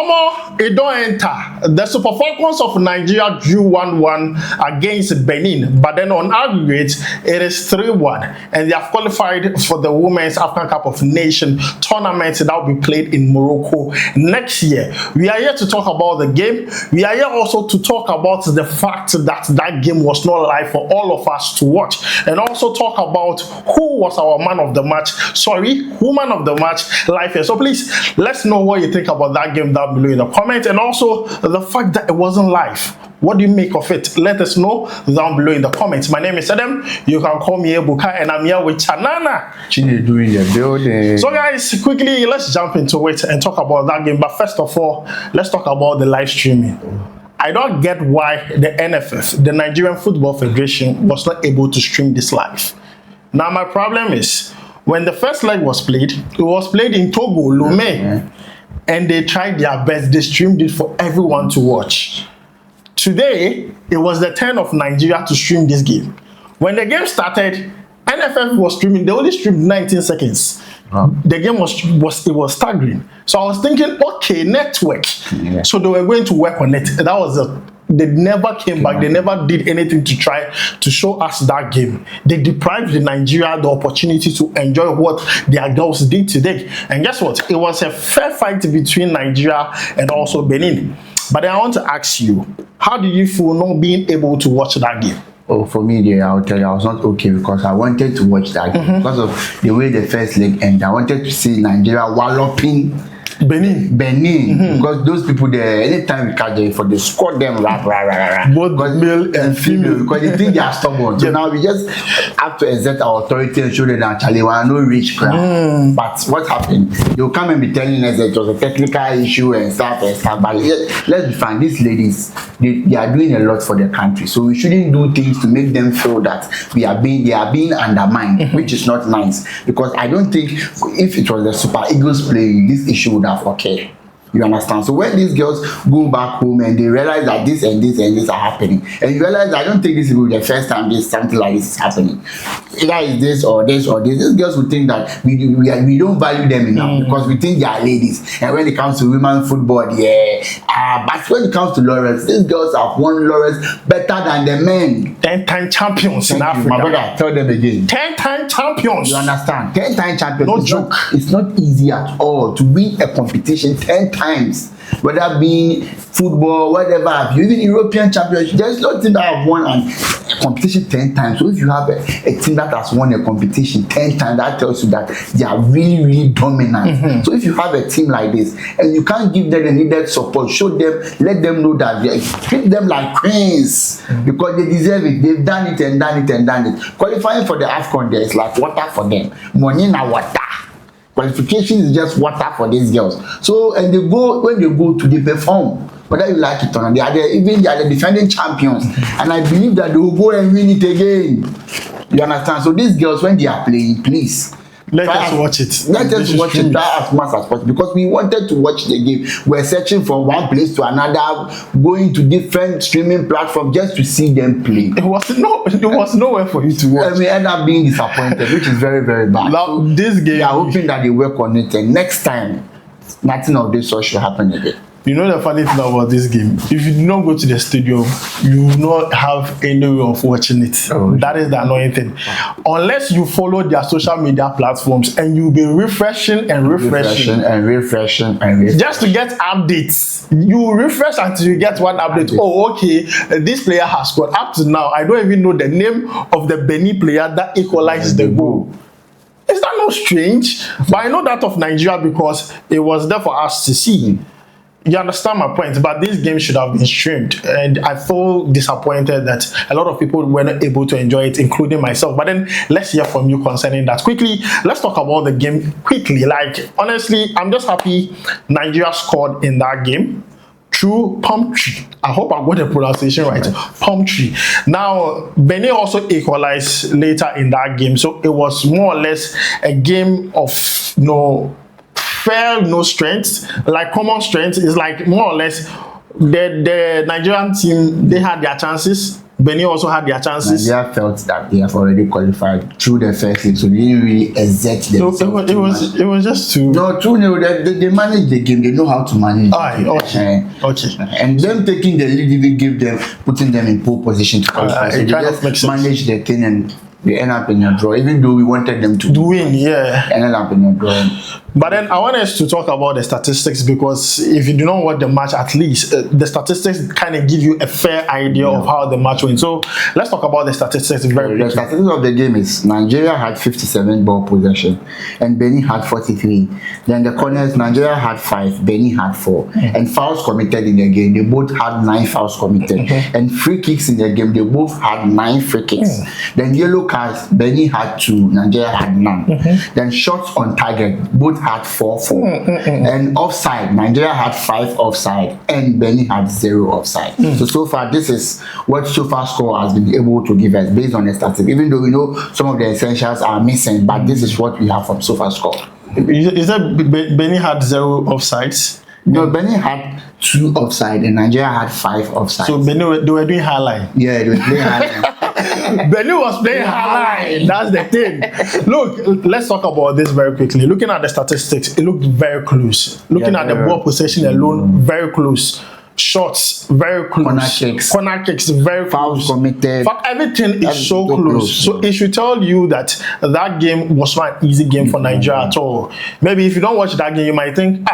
Omo, it don't enter. The Super Falcons of Nigeria drew 1-1 against Benin, but then on aggregate, it is 3-1, and they have qualified for the Women's African Cup of Nations tournament that will be played in Morocco next year. We are here to talk about the game. We are here also to talk about the fact that that game was not live for all of us to watch, and also talk about who was our man of the match. Woman of the match live here. So please, let's know what you think about that game down below in the comments, and also the fact that it wasn't live. What do you make of it? Let us know down below in the comments. My name is Adam. You can call me Ebuka, and I'm here with Chanana. Doing the building. So guys, quickly, let's jump into it and talk about that game. But first of all, let's talk about the live streaming. I don't get why the NFF, the Nigerian Football Federation, was not able to stream this live. Now my problem is, when the first leg was played, it was played in Togo, Lomé, and they tried their best. They streamed it for everyone to watch. Today, it was the turn of Nigeria to stream this game. When the game started, NFF was streaming. They only streamed 19 seconds. The game was staggering. So I was thinking, okay, network. Yeah. So they were going to work on it. That was they never came back. They never did anything to try to show us that game. They deprived Nigeria the opportunity to enjoy what their girls did today. And guess what? It was a fair fight between Nigeria and also Benin. But I want to ask you, how did you feel not being able to watch that game? Oh, for me, I'll tell you, I was not okay because I wanted to watch that game because of the way the first leg ended. I wanted to see Nigeria walloping Benin, because those people there, anytime we catch them, for they score them, both male and female, because they think they are stubborn. So now we just have to exert our authority and show them that Charlie, we are no rich crowd. But what happened? They'll come and be telling us that it was a technical issue and stuff. But let's be frank, these ladies, they are doing a lot for the country. So we shouldn't do things to make them feel that they are being undermined, which is not nice. Because I don't think if it was the Super Eagles playing, this issue would have okay. You understand? So when these girls go back home and they realize that this and this and this are happening, and you realize, I don't think this will be the first time something like this is happening. Either it's this or this or this. These girls will think that we don't value them enough because we think they are ladies. And when it comes to women's football, but when it comes to laurels, these girls have won laurels better than the men. 10-time champions in Africa. My brother, tell them again. 10-time champions. You understand? 10-time champions. No joke. It's not easy at all to win a competition 10 times. Whether being football, whatever, even European champions, there's no team that have won a competition 10 times. So if you have a team that has won a competition 10 times, that tells you that they are really, really dominant. So if you have a team like this and you can't give them the needed support, show them, let them know that they treat them like queens because they deserve it. They've done it and done it and done it. Qualifying for the Wafcon there is like water for them. Money na water. Qualification is just water for these girls. So and when they go to the perform, whether you like it or not, they are the defending champions, and I believe that they will go and win it again. You understand? So these girls, when they are playing, please let us watch it. Let us watch it as much as possible because we wanted to watch the game. We're searching from one place to another, going to different streaming platforms just to see them play. It was nowhere for you to watch. And we end up being disappointed, which is very, very bad. Now, so this game, we are hoping that they work on it, and next time, nothing of this sort should happen again. You know the funny thing about this game? If you do not go to the stadium, you will not have any way of watching it. That is the annoying thing. Unless you follow their social media platforms and you'll be refreshing just to get updates. You refresh until you get one update. Oh, okay, this player has scored. Up to now, I don't even know the name of the Benin player that equalized the goal. Is that not strange? But I know that of Nigeria because it was there for us to see. You understand my point, but this game should have been streamed, and I feel disappointed that a lot of people were not able to enjoy it, including myself. But then let's hear from you concerning that. Quickly, let's talk about the game quickly. Like, honestly, I'm just happy Nigeria scored in that game through plumptre. I hope I got the pronunciation right. Plumptre. Now, Benin also equalized later in that game, so it was more or less a game of fair, no strength, like common strength. Is like more or less the Nigerian team, they had their chances, Benin also had their chances. Nigeria felt that they have already qualified through the first league, so they didn't really exert themselves. So it was just too. No, 2-0. They manage the game. They know how to manage. Okay. And them taking the lead even putting them in pole position to qualify. So they just manage the thing and they end up in a draw. Even though we wanted them to win, ended up in a draw. But then I want us to talk about the statistics, because if you do not watch the match, at least the statistics kind of give you a fair idea of how the match went. So let's talk about the statistics very quickly. The statistics of the game is Nigeria had 57 ball possession and Benin had 43. Then the corners, Nigeria had 5, Benin had 4. And fouls committed in the game, they both had 9 fouls committed. And free kicks in the game, they both had 9 free kicks. Then yellow cards, Benin had 2, Nigeria had none. Then shots on target, both had 4-4. And offside, Nigeria had 5 offside and Benin had 0 offside. So far this is what SofaScore has been able to give us based on the statistics, even though we know some of the essentials are missing, but this is what we have from SofaScore. Is that Benin had 0 offsides? No, Benin had 2 offside and Nigeria had 5 offside. So Benin, they were doing highlight. Yeah, they were playing highlight. Benin was playing highlight. That's the thing. Look, let's talk about this very quickly. Looking at the statistics, it looked very close. Looking at the ball possession alone, very close. Shots, very close. Corner kicks, very fouls close. committed. But everything is so close. So it should tell you that that game was not an easy game for Nigeria at all. Maybe if you don't watch that game, you might think,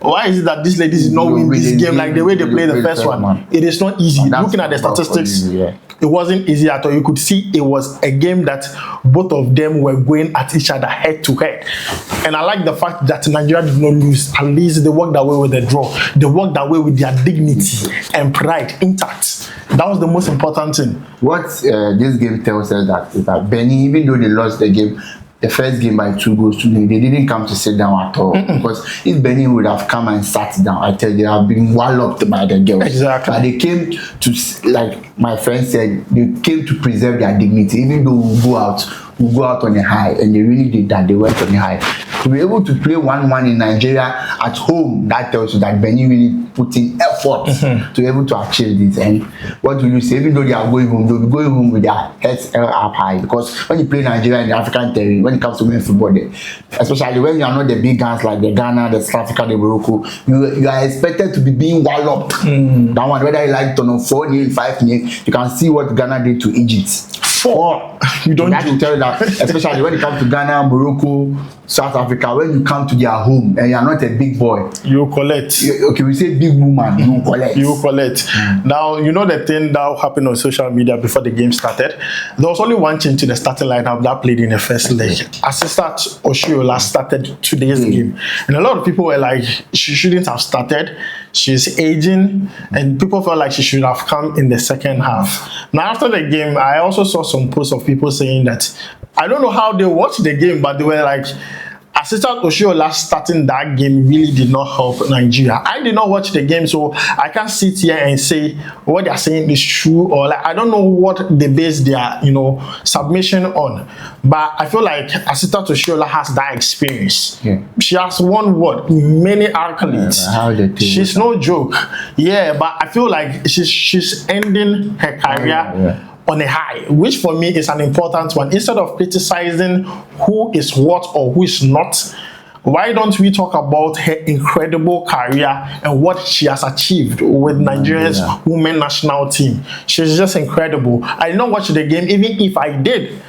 why is it that these ladies did not win this game like the way they played the first one? It is not easy. Looking at the statistics, it wasn't easy at all. You could see it was a game that both of them were going at each other head to head. And I like the fact that Nigeria did not lose. At least they walked away with the draw. They walked away with their dignity and pride intact. That was the most important thing. What this game tells us is that Benin, even though they lost the game, the first game by 2 goals to 0, they didn't come to sit down at all. Because if Benin would have come and sat down, I tell you, they have been walloped by the girls. Exactly. But they came to, like my friend said, they came to preserve their dignity. Even though we go out on a high, and they really did that. They went on a high. To be able to play 1-1 in Nigeria at home, that tells you that Benin really put in effort to be able to achieve this. And what will you say? Even though they are going home, they'll be going home with their heads up high, because when you play Nigeria in the African territory, when it comes to women's football, especially when you are not the big guns like the Ghana, the South Africa, the Morocco, you are expected to be being walloped. That one, whether you like to know 4-0, 5-0, you can see what Ghana did to Egypt. 4. You don't have to tell you that, especially when it comes to Ghana, Morocco, South Africa, when you come to their home and you are not a big boy, you collect. Okay, we say big woman, you collect. You collect. Now, you know the thing that happened on social media before the game started? There was only one change to the starting lineup that played in the first leg. Assistant Oshiola started today's game. And a lot of people were like, she shouldn't have started. She's aging, and people felt like she should have come in the second half. Now, after the game, I also saw some posts of people saying that, I don't know how they watched the game, but they were like, Assistant Oshiola starting that game really did not help Nigeria. I did not watch the game, so I can't sit here and say what they're saying is true, or like I don't know what they base their submission on. But I feel like Assistant Oshiola has that experience. She has won many accolades. She's no joke. But I feel like she's ending her career on a high, which for me is an important one. Instead of criticizing who is what or who is not, why don't we talk about her incredible career and what she has achieved with Nigeria's women national team? She's just incredible. I did not watch the game. Even if I did,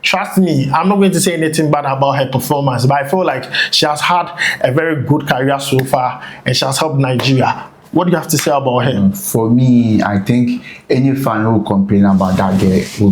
trust me, I'm not going to say anything bad about her performance, but I feel like she has had a very good career so far and she has helped Nigeria. What do you have to say about her? For me, I think any fan who complain about that girl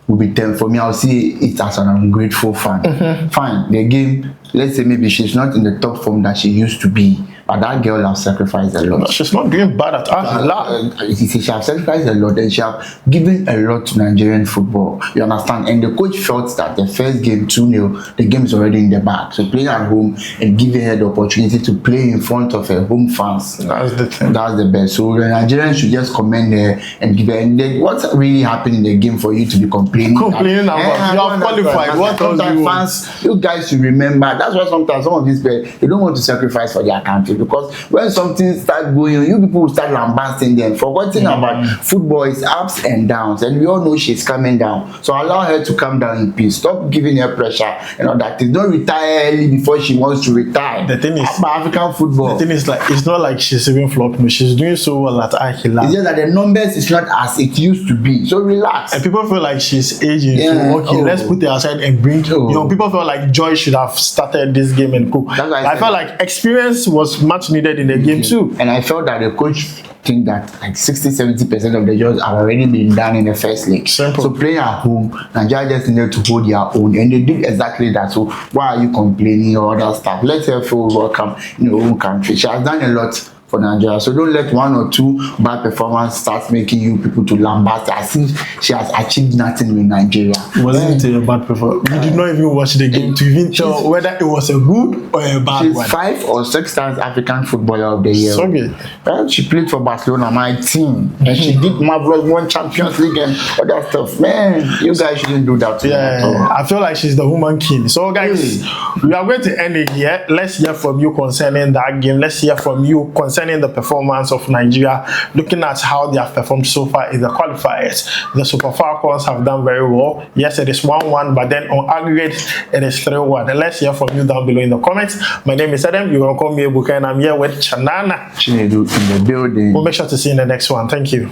will be tempted. For me, I'll see it as an ungrateful fan. Fine, the game, let's say maybe she's not in the top form that she used to be, but that girl has sacrificed a lot. No, she's not doing bad at all. She has sacrificed a lot and she has given a lot to Nigerian football. You understand? And the coach felt that the first game 2-0, the game is already in the bag. So playing at home and giving her the opportunity to play in front of her home fans. That's the thing. That's the best. So the Nigerians should just commend her and give her. And then what's really happened in the game for you to be complaining? Complaining about you have qualified. What else you want? Fans, you guys should remember. That's why sometimes some of these players, they don't want to sacrifice for their country. it, because when something starts going on, you people will start lambasting them, forgetting about football is ups and downs, and we all know she's coming down. So allow her to come down in peace. Stop giving her pressure and all that. Don't retire early before she wants to retire. The thing is, African football. The thing is, like, it's not like she's even flopping. She's doing so well at Akila. It's just that the numbers is not as it used to be. So relax. And people feel like she's aging. So okay, let's put her aside and bring. You know, people feel like Joy should have started this game and go. I felt like experience was much needed in the game too. And I felt that the coach think that like 60-70% of the jobs have already been done in the first league. Simple. So playing at home, Nigeria just needed to hold their own, and they did exactly that. So why are you complaining or other stuff? Let her feel welcome in her own country. She has done a lot for Nigeria, so don't let one or two bad performance start making you people to lambast. I think she has achieved nothing with Nigeria. Wasn't it a bad performance? We did not even watch the game to even tell whether it was a good or a bad one. She's 5 or 6 times African Footballer of the Year. So good. Well, she played for Barcelona, my team, and she did marvelous, won Champions League and other stuff. Man, you guys shouldn't do that to her at all. I feel like she's the woman king. So guys, we are going to end it here. Let's hear from you concerning that game. Let's hear from you concerning the performance of Nigeria, looking at how they have performed so far in the qualifiers. The Super Falcons have done very well. Yes, it is 1-1, but then on aggregate, it is 3-1. And let's hear from you down below in the comments. My name is Adam. You can call me Ebuka, and I'm here with Chanana. Chinedu in the building. We'll make sure to see you in the next one. Thank you.